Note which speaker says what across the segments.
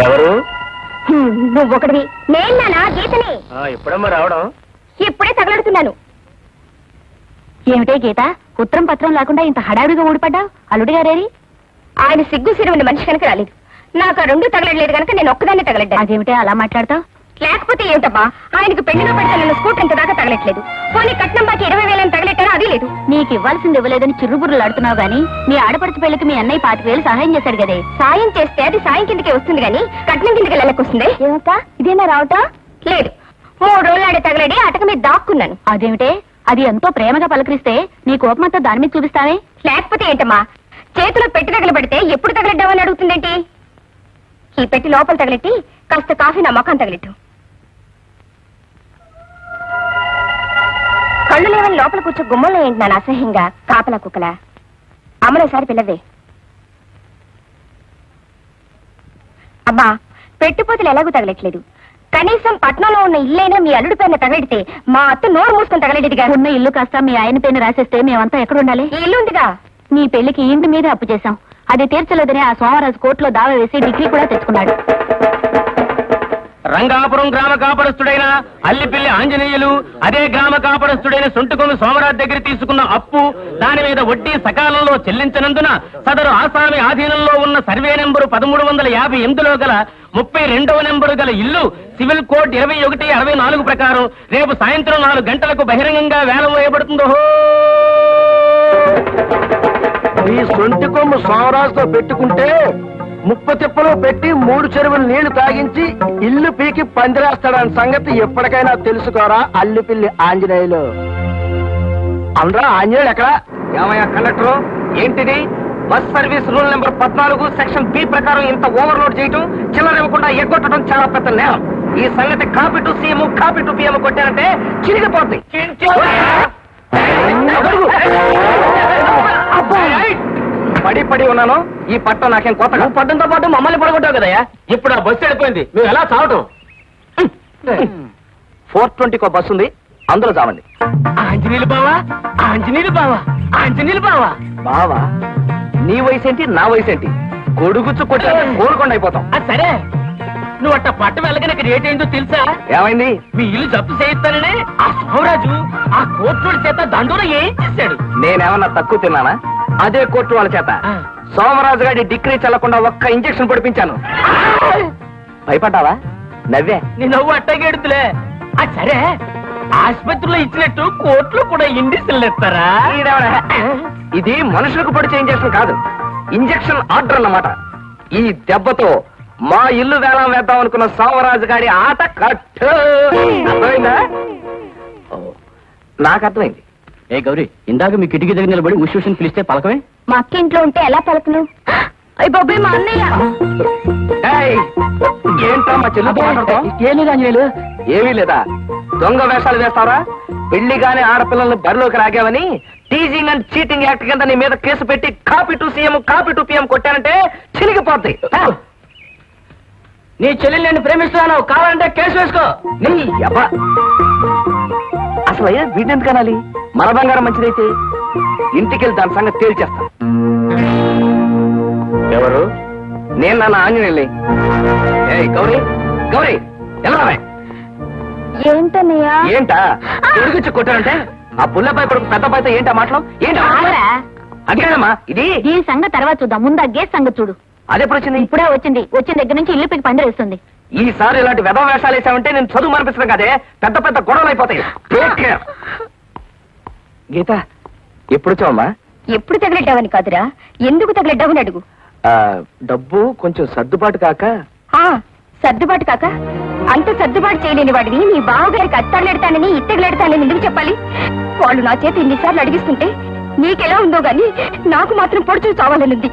Speaker 1: ఎవరు?
Speaker 2: నువ్వు ఒకటివి. నేనా గీతని.
Speaker 1: ఎప్పుడమ్మా రావడం?
Speaker 2: ఇప్పుడే తగలడుతున్నాను. ఏమిటే గీత, ఉత్తరం పత్రం లేకుండా ఇంత హడావిడిగా ఊడిపడ్డావు? అల్లుడి గారేరి? ఆయన సిగ్గు సిరువుని మనిషి కనుక రాలేదు. నాకు ఆ రెండు తగలట్లేదు కనుక నేను ఒక్కదాన్ని తగలడ్డా. అదేమిటే అలా మాట్లాడతావు? లేకపోతే ఏమిటబ్బా, ఆయనకు పెళ్లిలో పెడతానన్న స్కూటర్ ఇంత దాకా తగలట్లేదు. పోనీ కట్నం బాకి 20,000 తగలెట్టారో అది లేదు. నీకు ఇవ్వాల్సింది ఇవ్వలేదని చిరుబుర్రులు ఆడుతున్నావు గానీ నీ ఆడపడుచు పెళ్లికి మీ అన్నయ్య 25,000 సహాయం చేశాడు కదే. సాయం చేస్తే అది సాయం కిందకే వస్తుంది గానీ కట్నం కిందకి వెళ్ళకొస్తుంది. ఏమక్క ఇదేనా రావటా? లేదు, 3 రోజులు ఆడే తగలడి అటక మీద దాక్కున్నాను. అదేమిటే, అది ఎంతో ప్రేమగా పలకరిస్తే నీ కోపమంతా దాని మీద చూపిస్తావే? లేకపోతే ఏంటమ్మా, చేతిలో పెట్టి తగలబెడితే ఎప్పుడు తగలడ్డావని అడుగుతుందేంటి? ఈ పెట్టి లోపల తగలెట్టి కాస్త కాఫీ నా మొఖం తగలెట్టు. కళ్ళు లేవని లోపల కూర్చో గుమ్మంలో ఏంటి నాన్న అసహ్యంగా కాపలా కుక్కలా? అమ్మలోసారి పిల్లవే. అబ్బా, పెట్టుపోతులు ఎలాగూ తగలట్లేదు. కనీసం పట్నంలో ఉన్న ఇల్లైనా మీ అల్లుడి పైన తగలెడితే మా అత్త నోరు మూసుకొని తగలెడిదిగా. ఉన్న ఇల్లు కాస్త మీ ఆయన పైన రాసేస్తే మేమంతా ఎక్కడ ఉండాలి? ఈ ఇల్లు ఉందిగా. నీ పెళ్లికి ఇంటి మీద అప్పు చేశాం, అది తీర్చలేదని ఆ సోమరాజు కోర్టులో దావా వేసి డిగ్రీ కూడా తెచ్చుకున్నాడు.
Speaker 1: రంగాపురం గ్రామ కాపడస్తుడైన అల్లిపిల్లి ఆంజనేయులు అదే గ్రామ కాపడస్తుడైన సొంటుకొంగు సోమరాజు దగ్గర తీసుకున్న అప్పు, దాని మీద వడ్డీ సకాలంలో చెల్లించినందున సదరు ఆసామి ఆధీనంలో ఉన్న సర్వే నెంబరు 1358లో గల 32వ నెంబరు గల ఇల్లు సివిల్ కోడ్ 2164 ప్రకారం రేపు సాయంత్రం 4 గంటలకు బహిరంగంగా వేలం వేయబడుతుందో.
Speaker 3: ఈ సొంటికొమ్ము సోమరాజుతో పెట్టుకుంటే ముప్ప తిప్పలో పెట్టి 3 చెరువులు నీళ్లు తాగించి ఇల్లు పీకి పందిరేస్తాడని సంగతి ఎప్పటికైనా తెలుసుకోరా అల్లిపిల్లి ఆంజనేయులు. అందరూ ఆంజనేయులు ఎక్కడ?
Speaker 1: ఏమయ్యా కండక్టర్, ఏంటిది? Bus service rule number 14 section B ప్రకారం ఇంత ఓవర్లోడ్ చేయటం, చిల్లర ఇవ్వకుండా ఎగ్గొట్టడం చాలా పెద్ద నేరం. ఈ సంగతి copy to CM copy to PM కొట్టారంటే చిరిగిపోతుంది. పడి పడి ఉన్నాను. ఈ పట్టం నాకేం కొత్తగా? పట్టంతో పాటు మమ్మల్ని పడగొట్టావు కదయ్యా. ఇప్పుడు ఆ బస్సు వెళ్ళిపోయింది, మేము ఎలా చావటం? 420 బస్సు ఉంది, అందులో చావండి. ఆంజనేయులు బావా, ఆంజనేయులు బావా, ఆంజనేయులు బావా. బావా, నీ వయసు ఏంటి, నా వయసు ఏంటి? గొడుగుచ్చు కొట్టా కోరుకుండా అయిపోతాం. సరే, నువ్వు అట్ట పట్టం వెళ్ళగానే రేట్ ఏంటో తెలుసా? ఏమైంది? మీ ఇల్లు జప్తు చేయిస్తానని ఆ సోమరాజు ఆ కోర్టు చేత దండోర ఏం చేశాడు. నేనేమన్నా తక్కువ తిన్నానా? అదే కోర్టు వాళ్ళ చేత సోమరాజు గారి డిగ్రీ చెల్లకుండా ఒక్క ఇంజక్షన్ పొడిపించాను. భయపడ్డావా? నవ్వే. నీ నవ్వు అట్టగెడుతులే. సరే, ఆసుపత్రిలో ఇచ్చినట్టు కోర్టులో కూడా ఇంజక్షన్లు ఇస్తారా? ఇది మనుషులకు పొడిచే ఇంజక్షన్ కాదు, ఇంజక్షన్ ఆర్డర్ అన్నమాట. ఈ దెబ్బతో మా ఇల్లు వేలం వేద్దాం అనుకున్న సోమరాజు గారి ఆట కట్టు. అర్థమైందా? నాకు అర్థమైంది. ఏ గౌరీ, ఇందాక మీ కిటికీ దగ్గర నిలబడి ఉష్ పిలిస్తే పలకమే?
Speaker 2: మా అక్క ఇంట్లో ఉంటే ఎలా పలకను? అయ్యి బాబాయ్, మా అన్నయ్య.
Speaker 1: ఏంటో మా చెల్లితో మాట్లాడతాం? ఏమీ లేదా? దొంగ వేషాలు వేస్తావరా? పెళ్లిగానే ఆడపిల్లల్ని బరిలోకి రాగావని టీజింగ్ అండ్ చీటింగ్ యాక్ట్ కింద నీ మీద కేసు పెట్టి copy to CM copy to PM కొట్టానంటే చిరిగిపోద్ది. నీ చెల్లెలు నేను ప్రేమిస్తున్నాను, కావాలంటే కేసు వేసుకో. నీ అబ్బా, అసలు అయ్యా వీటిని ఎందుకు అనాలి? మన బంగారం మంచిదైతే ఇంటికెళ్ళి దాని సంగతి తేల్చేస్తా. ఎవరు? నేను నాన్న ఆంజనేయుల్ని. గౌరీ, గౌరీ ఎలా?
Speaker 2: ఏంటన్నయ్యా?
Speaker 1: ఏంటా తిరిగిచ్చి కొట్టారంటే ఆ పుల్లపై కొడుకు పెద్దపైతో ఏంటా మాటలు? ఏంటా అడిగానమ్మా? ఇది
Speaker 2: దీని సంగతి తర్వాత చూద్దాం, ముందు ఆ గేస్ సంగతి చూడు.
Speaker 1: అదెప్పుడు వచ్చింది?
Speaker 2: ఇప్పుడే వచ్చింది. వచ్చిన దగ్గర నుంచి ఇల్లు పీకి పందిరేస్తుంది.
Speaker 1: ఈసారి ఇలాంటి వెధవ వేషాలు వేసామంటే నేను చదువు మనిపిస్తాను కదే, పెద్ద పెద్ద గొడవలు అయిపోతాయి. గీత, ఎప్పుడు వచ్చావమ్మా?
Speaker 2: ఎప్పుడు తగలెడ్డావని కాదురా, ఎందుకు తగలెడ్డావని అడుగు.
Speaker 1: డబ్బు కొంచెం సర్దుబాటు కాక.
Speaker 2: సర్దుబాటు కాక? అంత సర్దుబాటు చేయలేని వాడిని నీ బావగారికి అత్తాళ్ళెడతానని ఇత్తగలెడతానని ఎందుకు చెప్పాలి? వాళ్ళు నా చేతి ఇన్నిసార్లు అడిగిస్తుంటే నీకెలా ఉందో గాని నాకు మాత్రం పొడి చూసి చావాలనుంది.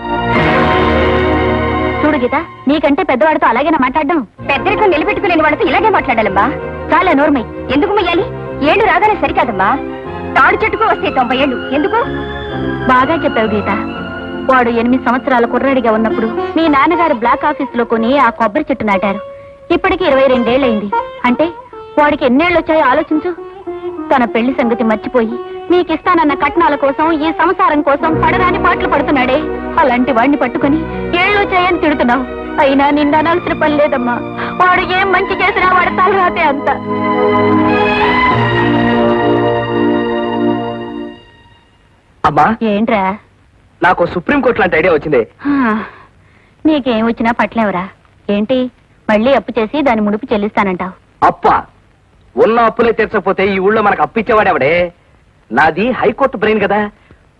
Speaker 2: చూడు గీత, నీకంటే పెద్దవాడితో అలాగేనా మాట్లాడడం? పెద్దరికం నిలబెట్టుకులేని వాడితో ఇలాగే మాట్లాడాలమ్మా. చాలా నోర్మై. ఎందుకు మొయ్యాలి? ఏళ్ళు రాగానే సరికాదమ్మా. తాడు చెట్టుకు వస్తే 90 ఏళ్ళు ఎందుకు? బాగా చెప్పావు గీత. వాడు 8 సంవత్సరాల కుర్రాడిగా ఉన్నప్పుడు మీ నాన్నగారు బ్లాక్ ఆఫీస్ లో కొని ఆ కొబ్బరి చెట్టు నాటారు. ఇప్పటికి 22 ఏళ్ళయింది. అంటే వాడికి ఎన్నేళ్ళు వచ్చాయో ఆలోచించు. తన పెళ్లి సంగతి మర్చిపోయి నీకిస్తానన్న కట్నాల కోసం, ఈ సంసారం కోసం పడరాని పాటలు పడుతున్నాడే. అలాంటి వాడిని పట్టుకుని ఏళ్ళు వచ్చాయని తిడుతున్నావు. అయినా నిన్ను అనాల్సిన పని లేదమ్మా. వాడు ఏం మంచి చేసినా వాడి తలరాతే అంత.
Speaker 1: అమ్మా
Speaker 2: ఏంట్రా?
Speaker 1: నాకు సుప్రీంకోర్టు లాంటి ఐడియా వచ్చింది.
Speaker 2: నీకేం వచ్చినా పట్లేవరా? ఏంటి మళ్ళీ అప్పు చేసి దాని ముడుపు చెల్లిస్తానంటావు?
Speaker 1: అప్ప ఉన్న అప్పులే తీర్చకపోతే ఈ ఊళ్ళో మనకు అప్పు ఇచ్చేవాడెవడే? నాది హైకోర్టు బ్రెయిన్ కదా,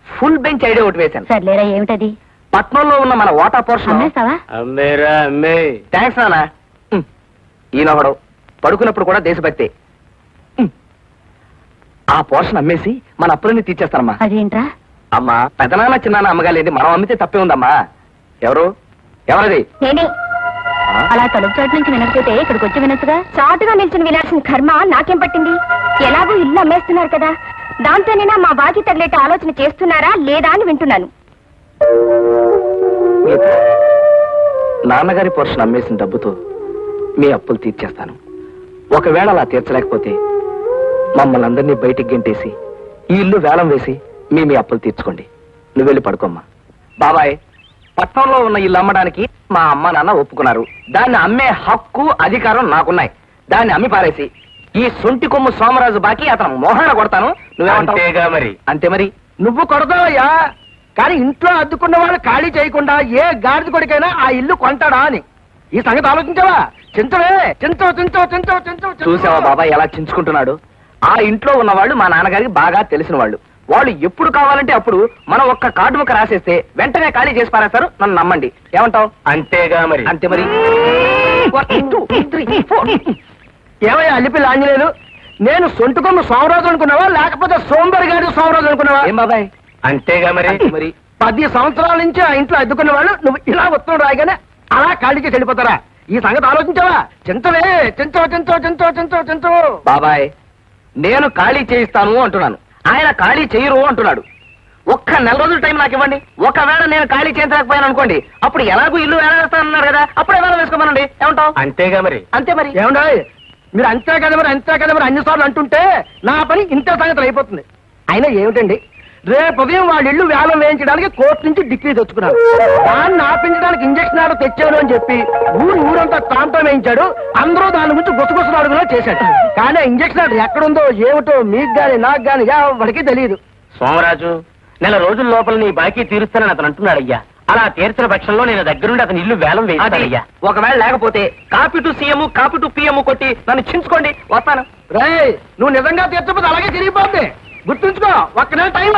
Speaker 1: ఫుల్ బెంచ్ ఐడియా ఒకటి వేశాను.
Speaker 2: సర్లేరా, ఏమిటది?
Speaker 1: పట్నంలో ఉన్న మన వాటా పోర్షన్.
Speaker 2: అమ్మేస్తావా?
Speaker 1: థ్యాంక్స్ నాన్న. ఈయనొకడు పడుకున్నప్పుడు కూడా దేశభక్తి. ఆ పోర్షన్ అమ్మేసి మన అప్పులన్నీ తీర్చేస్తానమ్మా.
Speaker 2: అదేంట్రా?
Speaker 1: అమ్మా పెదనాన్న చిన్నాన్న అమ్మగాలేంది, మనం అమ్మితే తప్పే ఉందమ్మా. ఎవరది?
Speaker 2: నేనే. అలా తలుపు చోటు నుంచి వినకపోతే ఇక్కడికి వచ్చి వినొచ్చుగా. చాటుగా నిల్చుని వినాల్సిన కర్మ నాకేం పట్టింది? ఎలాగో ఇల్లు అమ్మేస్తున్నారు కదా, దాంతోనైనా మా బాకీ తగిలేట ఆలోచన చేస్తున్నారా లేదా అని వింటున్నాను.
Speaker 1: నాన్నగారి పోర్షన్ అమ్మేసిన డబ్బుతో మీ అప్పులు తీర్చేస్తాను. ఒకవేళ అలా తీర్చలేకపోతే మమ్మల్ని అందరినీ బయటికి గెంటేసి ఈ ఇల్లు వేలం వేసి మీ అప్పులు తీర్చుకోండి. నువ్వు వెళ్ళి పడుకోమ్మా. బాబాయ్, పట్నంలో ఉన్న ఇల్లు అమ్మడానికి మా అమ్మ నాన్న ఒప్పుకున్నారు. దాన్ని అమ్మే హక్కు అధికారం నాకున్నాయి. దాన్ని అమ్మి పారేసి ఈ సొంటి కొమ్ము సోమరాజు బాకి అతను మోహన కొడతాను. నువ్వేమంటావుగా? మరి అంతే. మరి
Speaker 3: నువ్వు కొడతావయ్యా, కానీ ఇంట్లో అద్దుకున్న వాళ్ళు ఖాళీ చేయకుండా ఏ గాడిద కొడుకైనా ఆ ఇల్లు కొంటాడా అని ఈ సంగతి ఆలోచించావా? చింతవే, చించవు.
Speaker 1: చూసావా బాబాయ్ ఎలా చించుకుంటున్నాడు? ఆ ఇంట్లో ఉన్న వాళ్ళు మా నాన్నగారికి బాగా తెలిసిన వాళ్ళు. వాళ్ళు ఎప్పుడు కావాలంటే అప్పుడు మనం ఒక్క కార్డు ముక్క రాసేస్తే వెంటనే ఖాళీ చేసి పారేస్తారు. నన్ను నమ్మండి. ఏమంటావు? అంతేగా మరి. అంతే మరి.
Speaker 3: ఏమయ్యా అల్లిపిల్ల ఆంజనేయులు, నేను సొంటుకొమ్మ సోమరాజు అనుకున్నావా లేకపోతే సోంబరి గారి సోమరాజు అనుకున్నావా?
Speaker 1: ఏం బాబాయ్? అంతేగా మరి. మరి
Speaker 3: 10 సంవత్సరాల నుంచి ఆ ఇంట్లో అద్దుకున్న వాళ్ళు నువ్వు ఇలా ఉత్తరం రాయగానే అలా ఖాళీ చేసి వెళ్ళిపోతారా? ఈ సంగతి ఆలోచించావా? చింతవే, చించవు.
Speaker 1: బాబాయ్, నేను ఖాళీ చేయిస్తాను అంటున్నాను, ఆయన ఖాళీ చేయరు అంటున్నాడు. ఒక్క నెల రోజుల టైం నాకు ఇవ్వండి. ఒకవేళ నేను ఖాళీ చేయించలేకపోయాను అనుకోండి, అప్పుడు ఎలాగూ ఇల్లు వేలేస్తానన్నారు కదా, అప్పుడే వేల వేసుకోమనండి. ఏమంటావు? అంతేగా మరి. అంతే మరి.
Speaker 3: ఏమండా మీరు అంతే కదా మరి అన్నిసార్లు అంటుంటే నా పని ఇంత సంగతులు అయిపోతుంది. అయినా ఏమిటండి, రేపు ఉదయం వాళ్ళ ఇల్లు వేలం వేయించడానికి కోర్టు నుంచి డిగ్రీ తెచ్చుకున్నారు. దాన్ని ఆపించడానికి ఇంజక్షన్ ఆర్డర్ తెచ్చాను అని చెప్పి ఊరంతా తాంతం వేయించాడు. అందరూ దాని గురించి గుసగుసలు అడుగులో చేశాడు. కానీ ఇంజక్షన్ ఆర్డర్ ఎక్కడుందో ఏమిటో మీకు గాని నాకు గాని ఎవరికి తెలియదు.
Speaker 1: సోమరాజు, నెల రోజుల లోపల నీ బాకీ తీరుస్తానని అతను అంటున్నాడయ్యా. అలా తీర్చిన పక్షంలో నేను దగ్గరుండి అతని ఇల్లు వేలం వేయాలయ్యా. ఒకవేళ లేకపోతే copy to CM copy to PM కొట్టి నన్ను చించుకోండి, వస్తాను.
Speaker 3: రేయ్, నువ్వు నిజంగా తీర్చకపోతే అలాగే తిరిగిపోద్ది. గుర్తుంచుకో, ఒక్క నెల టైం.